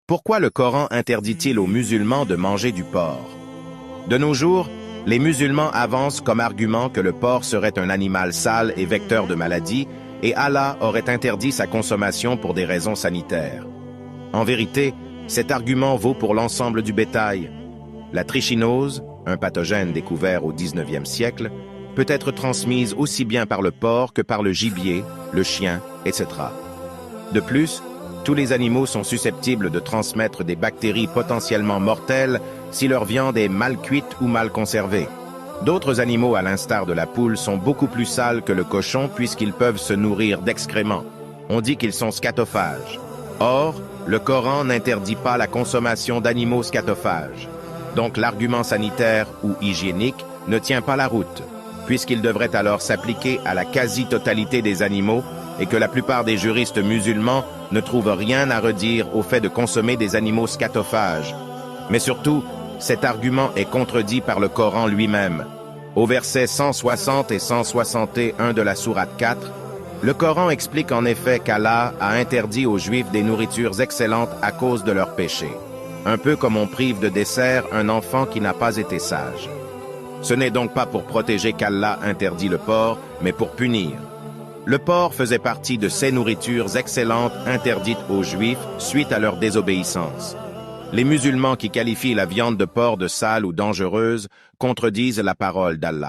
Pourquoi le Coran interdit-il aux musulmans de manger du porc? De nos jours, les musulmans avancent comme argument que le porc serait un animal sale et vecteur de maladies, et Allah aurait interdit sa consommation pour des raisons sanitaires. En vérité, cet argument vaut pour l'ensemble du bétail. La trichinose, un pathogène découvert au XIXe siècle, peut être transmise aussi bien par le porc que par le gibier, le chien, etc. De plus, tous les animaux sont susceptibles de transmettre des bactéries potentiellement mortelles si leur viande est mal cuite ou mal conservée. D'autres animaux, à l'instar de la poule, sont beaucoup plus sales que le cochon puisqu'ils peuvent se nourrir d'excréments. On dit qu'ils sont scatophages. Or, le Coran n'interdit pas la consommation d'animaux scatophages. Donc l'argument sanitaire ou hygiénique ne tient pas la route, puisqu'il devrait alors s'appliquer à la quasi-totalité des animaux et que la plupart des juristes musulmans ne trouvent rien à redire au fait de consommer des animaux scatophages. Mais surtout, cet argument est contredit par le Coran lui-même. Au verset 160 et 161 de la sourate 4, le Coran explique en effet qu'Allah a interdit aux Juifs des nourritures excellentes à cause de leurs péchés. Un peu comme on prive de dessert un enfant qui n'a pas été sage. Ce n'est donc pas pour protéger qu'Allah interdit le porc, mais pour punir. Le porc faisait partie de ces nourritures excellentes interdites aux Juifs suite à leur désobéissance. Les musulmans qui qualifient la viande de porc de sale ou dangereuse contredisent la parole d'Allah.